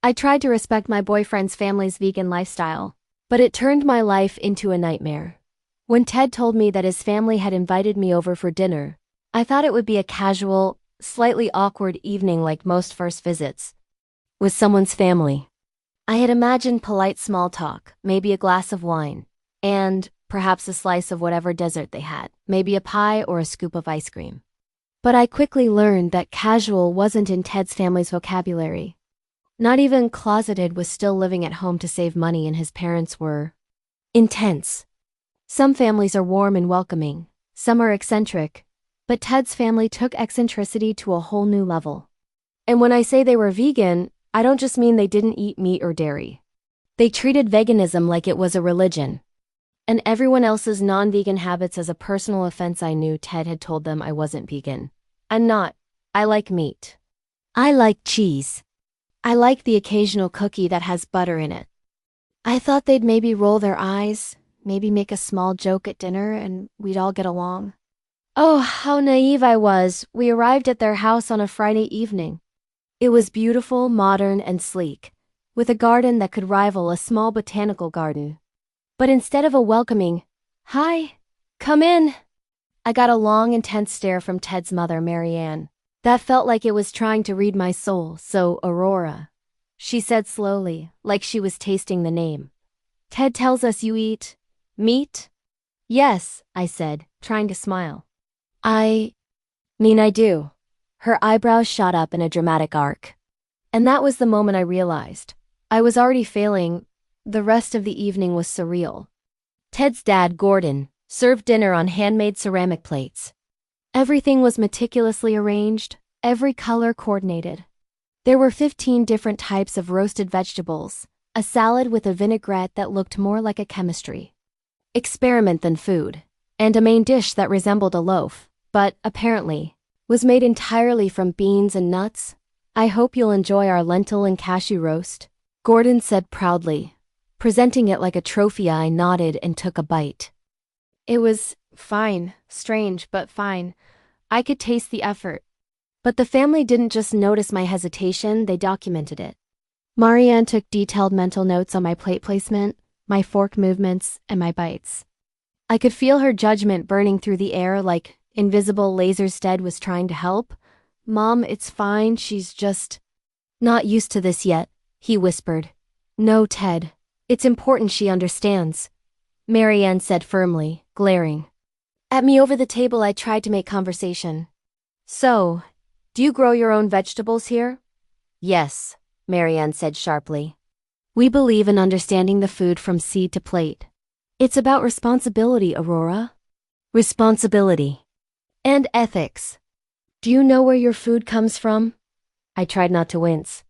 I tried to respect my boyfriend's family's vegan lifestyle, but it turned my life into a nightmare. When Ted told me that his family had invited me over for dinner, I thought it would be a casual, slightly awkward evening like most first visits with someone's family. I had imagined polite small talk, maybe a glass of wine, and perhaps a slice of whatever dessert they had, maybe a pie or a scoop of ice cream. But I quickly learned that casual wasn't in Ted's family's vocabulary. Not even closeted was still living at home to save money, and his parents were intense. Some families are warm and welcoming, some are eccentric, but Ted's family took eccentricity to a whole new level. And when I say they were vegan, I don't just mean they didn't eat meat or dairy. They treated veganism like it was a religion, and everyone else's non-vegan habits as a personal offense. I knew Ted had told them I wasn't vegan. I'm not. I like meat. I like cheese. I like the occasional cookie that has butter in it. I thought they'd maybe roll their eyes, maybe make a small joke at dinner, and we'd all get along. Oh, how naive I was. We arrived at their house on a Friday evening. It was beautiful, modern, and sleek, with a garden that could rival a small botanical garden. But instead of a welcoming, "Hi, come in," I got a long, intense stare from Ted's mother, Marianne. That felt like it was trying to read my soul. "So, Aurora," she said slowly, like she was tasting the name. "Ted tells us you eat meat?" "Yes," I said, trying to smile. I do." Her eyebrows shot up in a dramatic arc. And that was the moment I realized I was already failing. The rest of the evening was surreal. Ted's dad, Gordon, served dinner on handmade ceramic plates. Everything was meticulously arranged, every color coordinated. There were 15 different types of roasted vegetables, a salad with a vinaigrette that looked more like a chemistry experiment than food, and a main dish that resembled a loaf, but, apparently, was made entirely from beans and nuts. "I hope you'll enjoy our lentil and cashew roast," Gordon said proudly. Presenting it like a trophy, I nodded and took a bite. It was fine, strange, but fine. I could taste the effort. But the family didn't just notice my hesitation, they documented it. Marianne took detailed mental notes on my plate placement, my fork movements, and my bites. I could feel her judgment burning through the air like invisible lasers. Ted was trying to help. "Mom, it's fine, she's just not used to this yet," he whispered. "No, Ted. It's important she understands," Marianne said firmly, glaring at me over the table. I tried to make conversation. "So, do you grow your own vegetables here?" "Yes," Marianne said sharply. "We believe in understanding the food from seed to plate. It's about responsibility, Aurora. Responsibility. And ethics. Do you know where your food comes from?" I tried not to wince.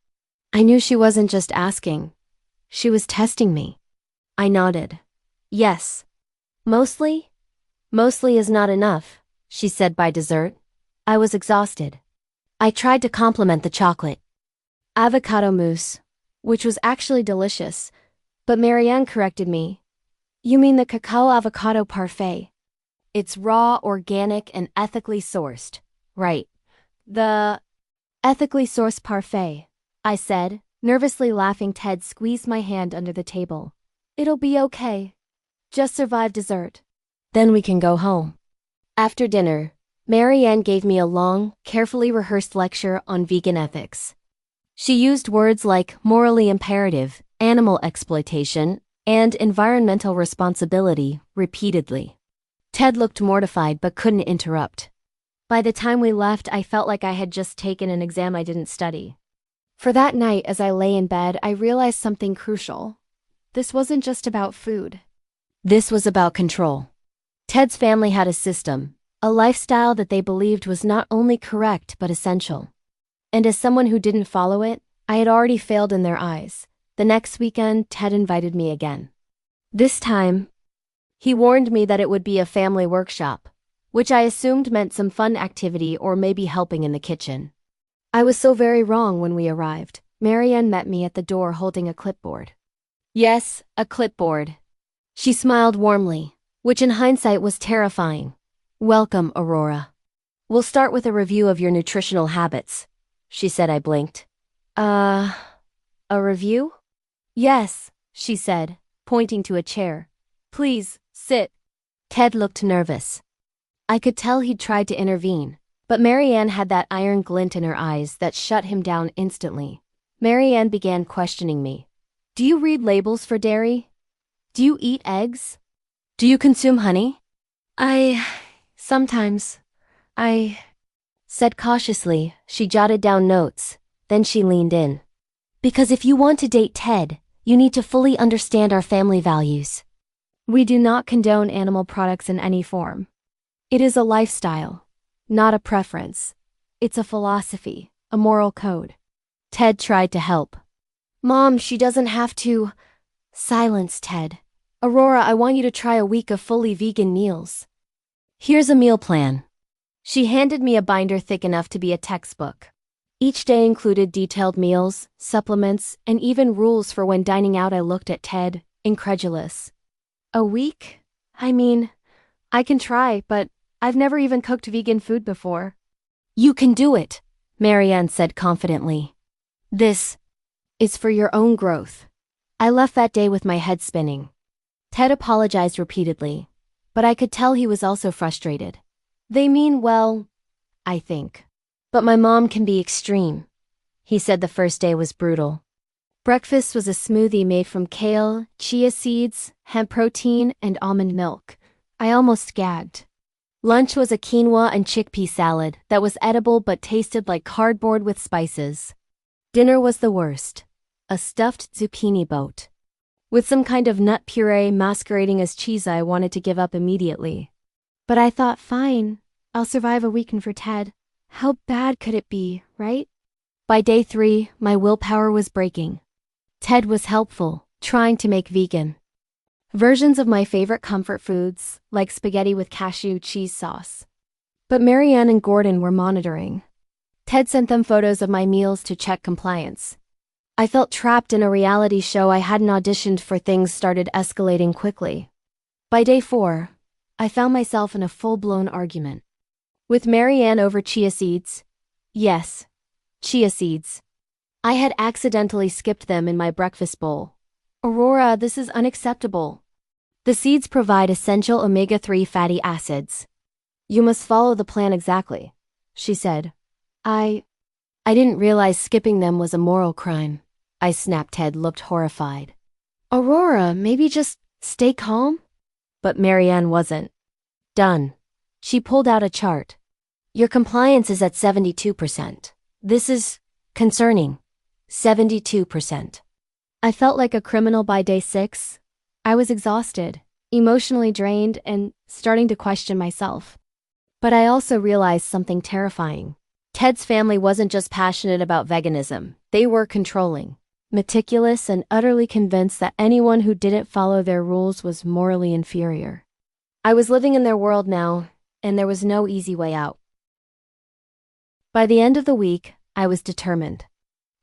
I knew she wasn't just asking. She was testing me. I nodded. "Yes. Mostly? Mostly is not enough," she said by dessert. I was exhausted. I tried to compliment the chocolate. Avocado mousse, which was actually delicious, but Marianne corrected me. "You mean the cacao avocado parfait. It's raw, organic, and ethically sourced." "Right. The ethically sourced parfait," I said, nervously laughing. Ted squeezed my hand under the table. "It'll be okay. Just survive dessert. Then we can go home." After dinner, Marianne gave me a long, carefully rehearsed lecture on vegan ethics. She used words like morally imperative, animal exploitation, and environmental responsibility repeatedly. Ted looked mortified but couldn't interrupt. By the time we left, I felt like I had just taken an exam I didn't study. For that night, as I lay in bed, I realized something crucial. This wasn't just about food. This was about control. Ted's family had a system, a lifestyle that they believed was not only correct but essential. And as someone who didn't follow it, I had already failed in their eyes. The next weekend, Ted invited me again. This time, he warned me that it would be a family workshop, which I assumed meant some fun activity or maybe helping in the kitchen. I was so very wrong. When we arrived, Marianne met me at the door holding a clipboard. Yes, a clipboard. She smiled warmly, which in hindsight was terrifying. "Welcome, Aurora. We'll start with a review of your nutritional habits," she said. I blinked. A review? Yes, she said, pointing to a chair. Please, sit. Ted looked nervous. I could tell he'd tried to intervene, but Marianne had that iron glint in her eyes that shut him down instantly. Marianne began questioning me. Do you read labels for dairy? Do you eat eggs? Do you consume honey? Sometimes. I said cautiously. She jotted down notes, then she leaned in. Because if you want to date Ted, you need to fully understand our family values. We do not condone animal products in any form. It is a lifestyle, not a preference. It's a philosophy, a moral code. Ted tried to help. Mom, she doesn't have to. Silence, Ted. Aurora, I want you to try a week of fully vegan meals. Here's a meal plan. She handed me a binder thick enough to be a textbook. Each day included detailed meals, supplements, and even rules for when dining out. I looked at Ted, incredulous. A week? I mean, I can try, but I've never even cooked vegan food before. You can do it, Marianne said confidently. This is for your own growth. I left that day with my head spinning. Ted apologized repeatedly, but I could tell he was also frustrated. They mean well, I think. But my mom can be extreme. He said the first day was brutal. Breakfast was a smoothie made from kale, chia seeds, hemp protein, and almond milk. I almost gagged. Lunch was a quinoa and chickpea salad that was edible but tasted like cardboard with spices. Dinner was the worst. A stuffed zucchini boat. With some kind of nut puree masquerading as cheese. I wanted to give up immediately. But I thought, fine, I'll survive a weekend for Ted. How bad could it be, right? By day 3, my willpower was breaking. Ted was helpful, trying to make vegan versions of my favorite comfort foods, like spaghetti with cashew cheese sauce. But Marianne and Gordon were monitoring. Ted sent them photos of my meals to check compliance. I felt trapped in a reality show I hadn't auditioned for. Things started escalating quickly. By day 4, I found myself in a full-blown argument. With Marianne over chia seeds. Yes, chia seeds. I had accidentally skipped them in my breakfast bowl. Aurora, this is unacceptable. The seeds provide essential omega-3 fatty acids. You must follow the plan exactly, she said. I didn't realize skipping them was a moral crime. I snapped. Ted looked horrified. Aurora, maybe just stay calm? But Marianne wasn't. Done. She pulled out a chart. Your compliance is at 72%. This is concerning. 72%. I felt like a criminal by day 6. I was exhausted, emotionally drained, and starting to question myself. But I also realized something terrifying. Ted's family wasn't just passionate about veganism. They were controlling, meticulous, and utterly convinced that anyone who didn't follow their rules was morally inferior. I was living in their world now, and there was no easy way out. By the end of the week, I was determined.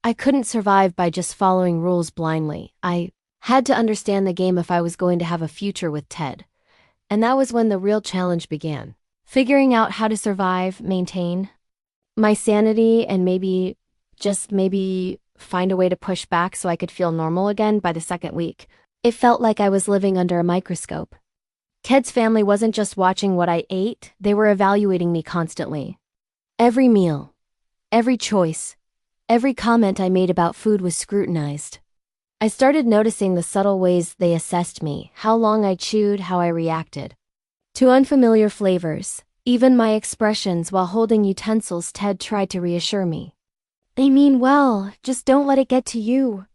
I couldn't survive by just following rules blindly. I had to understand the game if I was going to have a future with Ted. And that was when the real challenge began. Figuring out how to survive, maintain my sanity, and maybe, just maybe, find a way to push back so I could feel normal again by the second week. It felt like I was living under a microscope. Ted's family wasn't just watching what I ate, they were evaluating me constantly. Every meal, every choice, every comment I made about food was scrutinized. I started noticing the subtle ways they assessed me, how long I chewed, how I reacted to unfamiliar flavors, even my expressions while holding utensils. Ted tried to reassure me. They mean well, just don't let it get to you.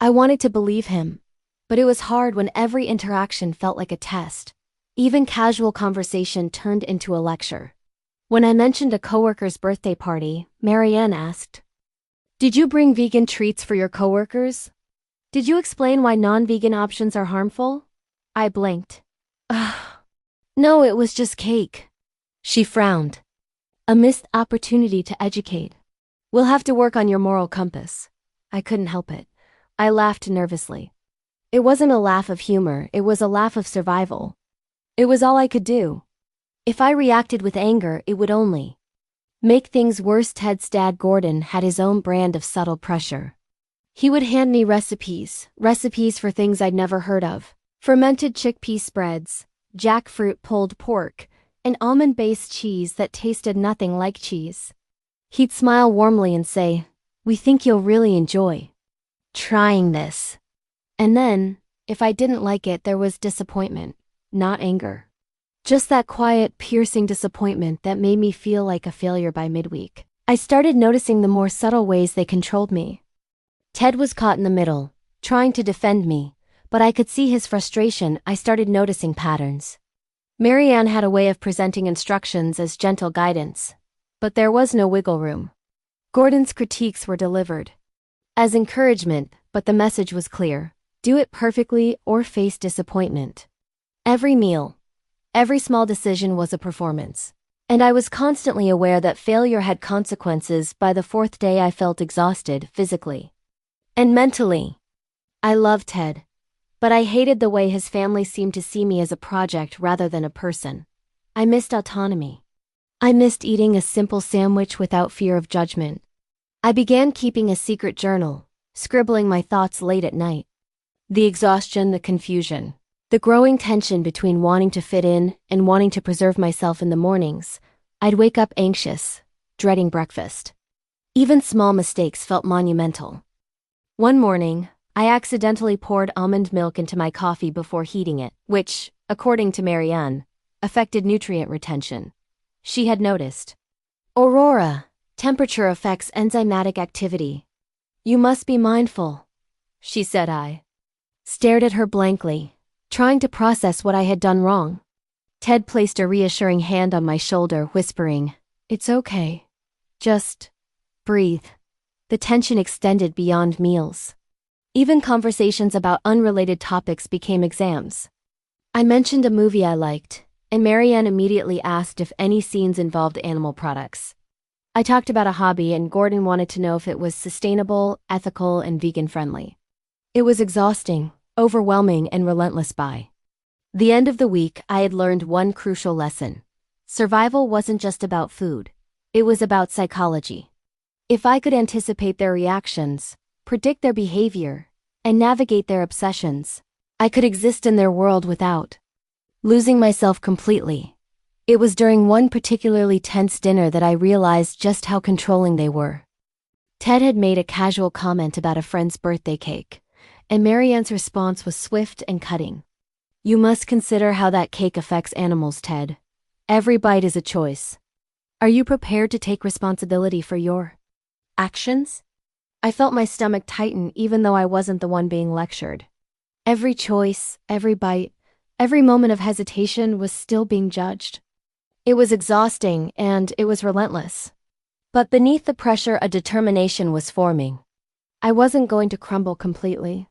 I wanted to believe him, but it was hard when every interaction felt like a test. Even casual conversation turned into a lecture. When I mentioned a coworker's birthday party, Marianne asked, "Did you bring vegan treats for your coworkers? Did you explain why non-vegan options are harmful?" I blinked. Ugh. No, it was just cake. She frowned. A missed opportunity to educate. We'll have to work on your moral compass. I couldn't help it. I laughed nervously. It wasn't a laugh of humor, it was a laugh of survival. It was all I could do. If I reacted with anger, it would only make things worse. Ted's dad, Gordon, had his own brand of subtle pressure. He would hand me recipes for things I'd never heard of. Fermented chickpea spreads, jackfruit pulled pork, and almond-based cheese that tasted nothing like cheese. He'd smile warmly and say, "We think you'll really enjoy trying this." And then, if I didn't like it, there was disappointment, not anger. Just that quiet, piercing disappointment that made me feel like a failure by midweek. I started noticing the more subtle ways they controlled me. Ted was caught in the middle, trying to defend me, but I could see his frustration. I started noticing patterns. Marianne had a way of presenting instructions as gentle guidance, but there was no wiggle room. Gordon's critiques were delivered as encouragement, but the message was clear: do it perfectly or face disappointment. Every meal, every small decision was a performance. And I was constantly aware that failure had consequences. By the fourth day I felt exhausted, physically and mentally. I loved Ted, but I hated the way his family seemed to see me as a project rather than a person. I missed autonomy. I missed eating a simple sandwich without fear of judgment. I began keeping a secret journal, scribbling my thoughts late at night. The exhaustion, the confusion, the growing tension between wanting to fit in and wanting to preserve myself. In the mornings, I'd wake up anxious, dreading breakfast. Even small mistakes felt monumental. One morning, I accidentally poured almond milk into my coffee before heating it, which, according to Marianne, affected nutrient retention. She had noticed. "Aurora, temperature affects enzymatic activity. You must be mindful," she said. I stared at her blankly, trying to process what I had done wrong. Ted placed a reassuring hand on my shoulder, whispering, "It's okay. Just breathe." The tension extended beyond meals. Even conversations about unrelated topics became exams. I mentioned a movie I liked, and Marianne immediately asked if any scenes involved animal products. I talked about a hobby, and Gordon wanted to know if it was sustainable, ethical, and vegan-friendly. It was exhausting, overwhelming, and relentless. By the end of the week, I had learned one crucial lesson. Survival wasn't just about food. It was about psychology. If I could anticipate their reactions, predict their behavior, and navigate their obsessions, I could exist in their world without losing myself completely. It was during one particularly tense dinner that I realized just how controlling they were. Ted had made a casual comment about a friend's birthday cake, and Marianne's response was swift and cutting. "You must consider how that cake affects animals, Ted. Every bite is a choice. Are you prepared to take responsibility for your actions?" I felt my stomach tighten even though I wasn't the one being lectured. Every choice, every bite, every moment of hesitation was still being judged. It was exhausting and it was relentless. But beneath the pressure, a determination was forming. I wasn't going to crumble completely.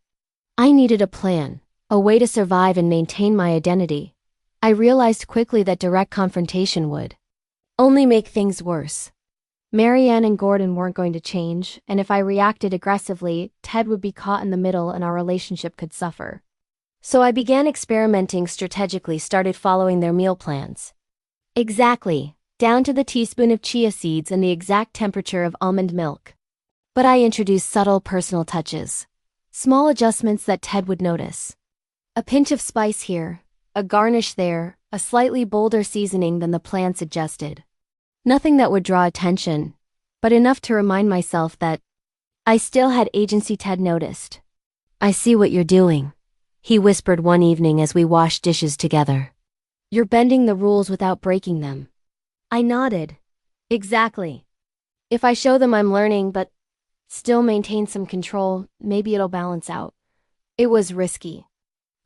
I needed a plan, a way to survive and maintain my identity. I realized quickly that direct confrontation would only make things worse. Marianne and Gordon weren't going to change, and if I reacted aggressively, Ted would be caught in the middle and our relationship could suffer. So I began experimenting strategically, started following their meal plans. Exactly, down to the teaspoon of chia seeds and the exact temperature of almond milk. But I introduced subtle personal touches. Small adjustments that Ted would notice. A pinch of spice here, a garnish there, a slightly bolder seasoning than the plan suggested. Nothing that would draw attention, but enough to remind myself that I still had agency. Ted noticed. "I see what you're doing," he whispered one evening as we washed dishes together. "You're bending the rules without breaking them." I nodded. Exactly. If I show them I'm learning but still maintain some control, maybe it'll balance out. It was risky.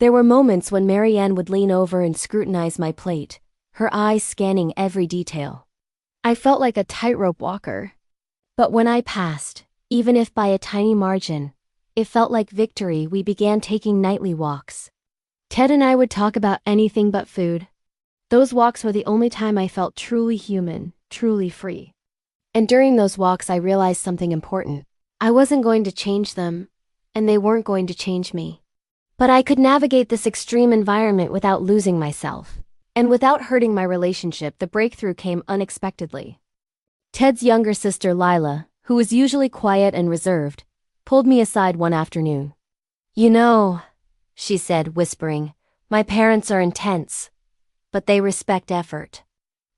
There were moments when Marianne would lean over and scrutinize my plate, her eyes scanning every detail. I felt like a tightrope walker. But when I passed, even if by a tiny margin, it felt like victory. We began taking nightly walks. Ted and I would talk about anything but food. Those walks were the only time I felt truly human, truly free. And during those walks I realized something important. I wasn't going to change them, and they weren't going to change me. But I could navigate this extreme environment without losing myself. And without hurting my relationship. The breakthrough came unexpectedly. Ted's younger sister Lila, who was usually quiet and reserved, pulled me aside one afternoon. "You know," she said, whispering, "my parents are intense, but they respect effort.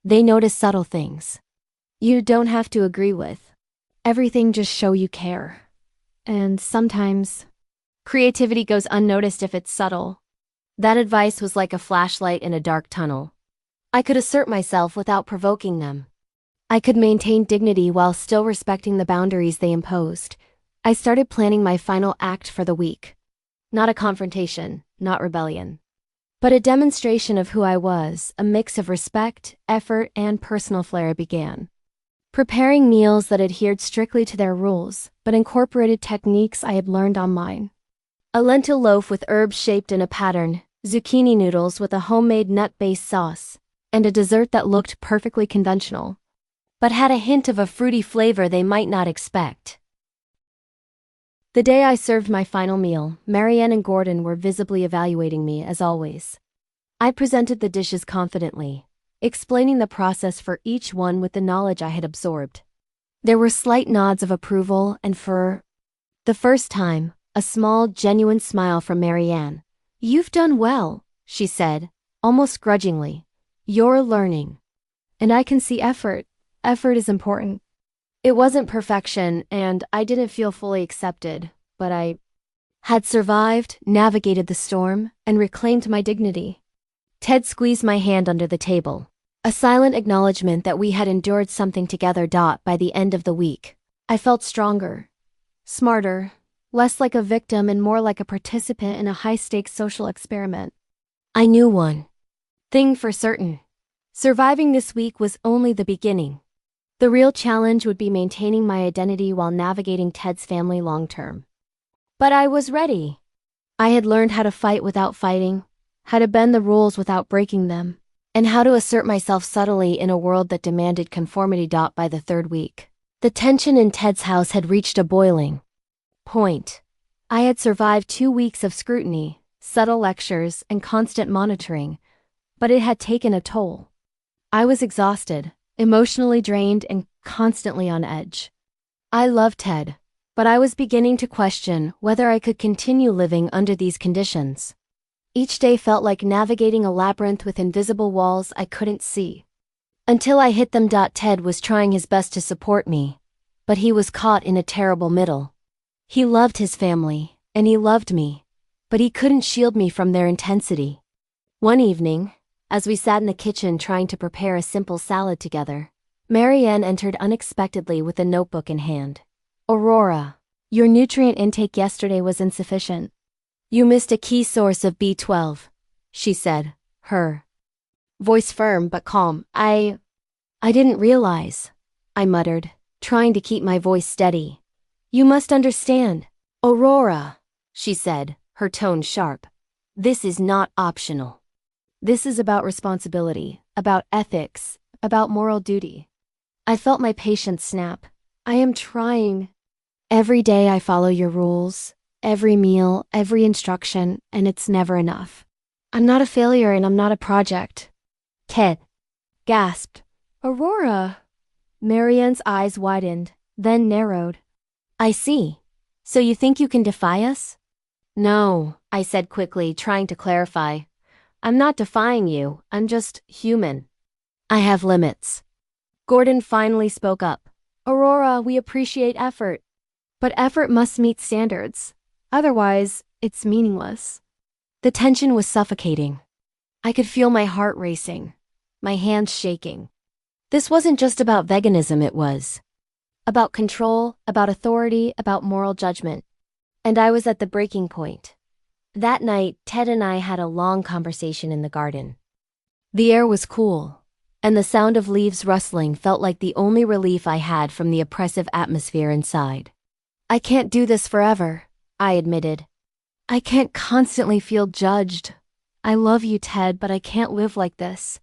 They notice subtle things. You don't have to agree with everything, just show you care. And sometimes creativity goes unnoticed if it's subtle." That advice was like a flashlight in a dark tunnel. I could assert myself without provoking them. I could maintain dignity while still respecting the boundaries they imposed. I started planning my final act for the week. Not a confrontation, not rebellion, but a demonstration of who I was. A mix of respect, effort, and personal flair began. Preparing meals that adhered strictly to their rules, but incorporated techniques I had learned online. A lentil loaf with herbs shaped in a pattern, zucchini noodles with a homemade nut-based sauce, and a dessert that looked perfectly conventional, but had a hint of a fruity flavor they might not expect. The day I served my final meal, Marianne and Gordon were visibly evaluating me, as always. I presented the dishes confidently, explaining the process for each one with the knowledge I had absorbed. There were slight nods of approval, and for the first time, a small, genuine smile from Marianne. "You've done well," she said, almost grudgingly. "You're learning. And I can see effort. Effort is important." It wasn't perfection, and I didn't feel fully accepted, but I had survived, navigated the storm, and reclaimed my dignity. Ted squeezed my hand under the table, a silent acknowledgement that we had endured something together. By the end of the week, I felt stronger, smarter, less like a victim and more like a participant in a high-stakes social experiment. I knew one thing for certain. Surviving this week was only the beginning. The real challenge would be maintaining my identity while navigating Ted's family long-term. But I was ready. I had learned how to fight without fighting, how to bend the rules without breaking them, and how to assert myself subtly in a world that demanded conformity. By the third week, the tension in Ted's house had reached a boiling point. I had survived 2 weeks of scrutiny, subtle lectures, and constant monitoring, but it had taken a toll. I was exhausted, emotionally drained, and constantly on edge. I loved Ted, but I was beginning to question whether I could continue living under these conditions. Each day felt like navigating a labyrinth with invisible walls I couldn't see. Until I hit them. Ted was trying his best to support me, but he was caught in a terrible middle. He loved his family, and he loved me, but he couldn't shield me from their intensity. One evening, as we sat in the kitchen trying to prepare a simple salad together, Marianne entered unexpectedly with a notebook in hand. "Aurora, your nutrient intake yesterday was insufficient. You missed a key source of B12, she said, her voice firm but calm. I didn't realize," I muttered, trying to keep my voice steady. "You must understand, Aurora," she said, her tone sharp. "This is not optional. This is about responsibility, about ethics, about moral duty." I felt my patience snap. "I am trying. Every day I follow your rules, every meal, every instruction, and it's never enough. I'm not a failure and I'm not a project." Ted gasped. "Aurora." Marianne's eyes widened, then narrowed. "I see. So you think you can defy us?" "No," I said quickly, trying to clarify. "I'm not defying you, I'm just human. I have limits." Gordon finally spoke up. "Aurora, we appreciate effort, but effort must meet standards. Otherwise, it's meaningless." The tension was suffocating. I could feel my heart racing, my hands shaking. This wasn't just about veganism, it was about control, about authority, about moral judgment. And I was at the breaking point. That night, Ted and I had a long conversation in the garden. The air was cool, and the sound of leaves rustling felt like the only relief I had from the oppressive atmosphere inside. "I can't do this forever," I admitted. "I can't constantly feel judged. I love you, Ted, but I can't live like this."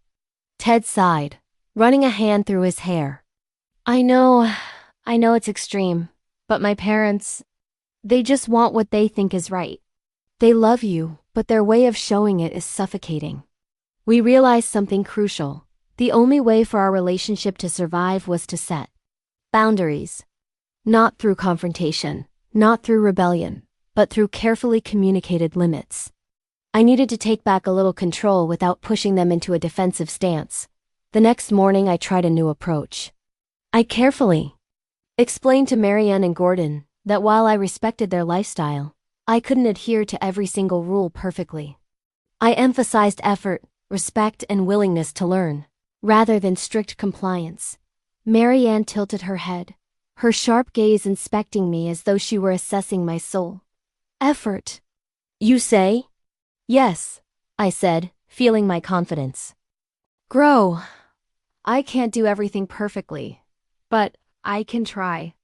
Ted sighed, running a hand through his hair. I know it's extreme, but my parents, they just want what they think is right. They love you, but their way of showing it is suffocating." We realized something crucial. The only way for our relationship to survive was to set boundaries. Not through confrontation, not through rebellion, but through carefully communicated limits. I needed to take back a little control without pushing them into a defensive stance. The next morning I tried a new approach. I carefully explained to Marianne and Gordon that while I respected their lifestyle, I couldn't adhere to every single rule perfectly. I emphasized effort, respect, and willingness to learn, rather than strict compliance. Marianne tilted her head, her sharp gaze inspecting me as though she were assessing my soul. Effort, you say? Yes, I said, feeling my confidence grow. I can't do everything perfectly, but I can try.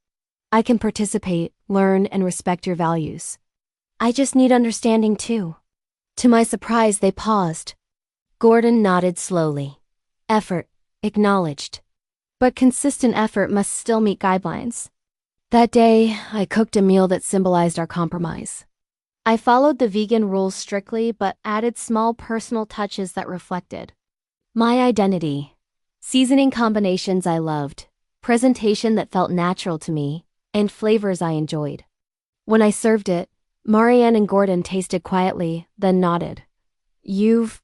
I can participate, learn, and respect your values. I just need understanding too. To my surprise, they paused. Gordon nodded slowly. Effort, acknowledged. But consistent effort must still meet guidelines. That day, I cooked a meal that symbolized our compromise. I followed the vegan rules strictly but added small personal touches that reflected my identity. Seasoning combinations I loved, presentation that felt natural to me, and flavors I enjoyed. When I served it, Marianne and Gordon tasted quietly, then nodded. You've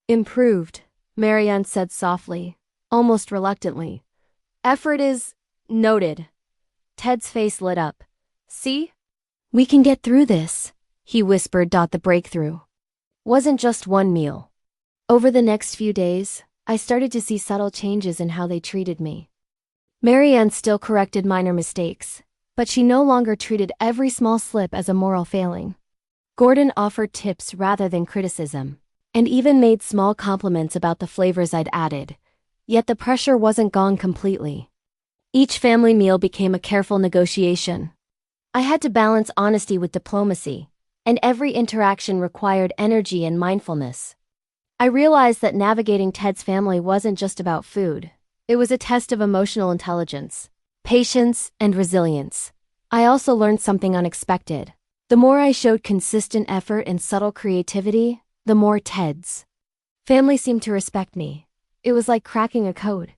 improved, Marianne said softly, almost reluctantly. Effort is noted. Ted's face lit up. See? We can get through this, he whispered. The breakthrough wasn't just one meal. Over the next few days, I started to see subtle changes in how they treated me. Marianne still corrected minor mistakes, but she no longer treated every small slip as a moral failing. Gordon offered tips rather than criticism, and even made small compliments about the flavors I'd added, yet the pressure wasn't gone completely. Each family meal became a careful negotiation. I had to balance honesty with diplomacy, and every interaction required energy and mindfulness. I realized that navigating Ted's family wasn't just about food. It was a test of emotional intelligence, patience, and resilience. I also learned something unexpected. The more I showed consistent effort and subtle creativity, the more Ted's family seemed to respect me. It was like cracking a code.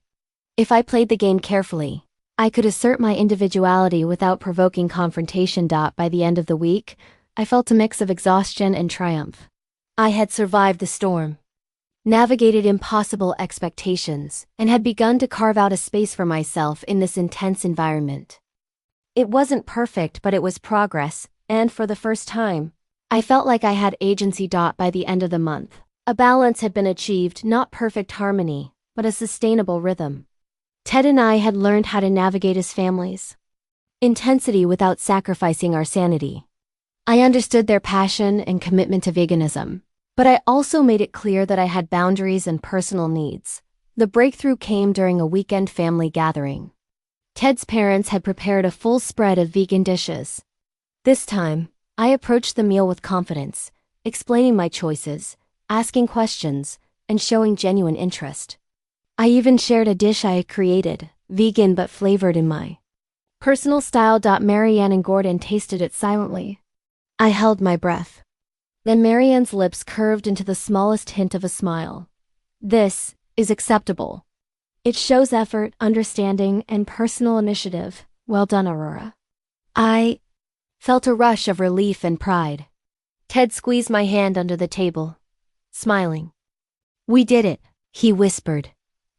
If I played the game carefully, I could assert my individuality without provoking confrontation. By the end of the week, I felt a mix of exhaustion and triumph. I had survived the storm, navigated impossible expectations, and had begun to carve out a space for myself in this intense environment. It wasn't perfect, but it was progress, and for the first time, I felt like I had agency. By the end of the month, a balance had been achieved, not perfect harmony, but a sustainable rhythm. Ted and I had learned how to navigate as families. Intensity without sacrificing our sanity. I understood their passion and commitment to veganism, but I also made it clear that I had boundaries and personal needs. The breakthrough came during a weekend family gathering. Ted's parents had prepared a full spread of vegan dishes. This time, I approached the meal with confidence, explaining my choices, asking questions, and showing genuine interest. I even shared a dish I had created, vegan but flavored in my personal style. Marianne and Gordon tasted it silently. I held my breath. Then Marianne's lips curved into the smallest hint of a smile. This is acceptable. It shows effort, understanding, and personal initiative. Well done, Aurora. I felt a rush of relief and pride. Ted squeezed my hand under the table, smiling. We did it, he whispered.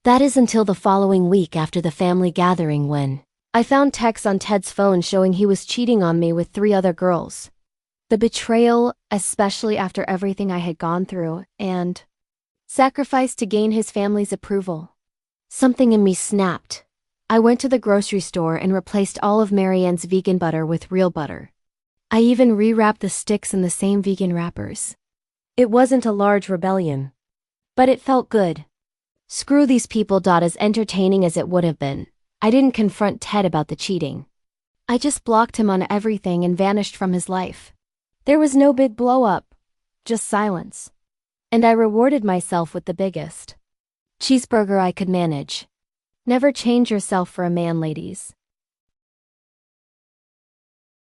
That is until the following week after the family gathering when I found texts on Ted's phone showing he was cheating on me with 3 other girls. The betrayal, especially after everything I had gone through, and sacrificed to gain his family's approval. Something in me snapped. I went to the grocery store and replaced all of Marianne's vegan butter with real butter. I even rewrapped the sticks in the same vegan wrappers. It wasn't a large rebellion, but it felt good. Screw these people. As entertaining as it would have been, I didn't confront Ted about the cheating. I just blocked him on everything and vanished from his life. There was no big blow-up, just silence. And I rewarded myself with the biggest cheeseburger I could manage. Never change yourself for a man, ladies.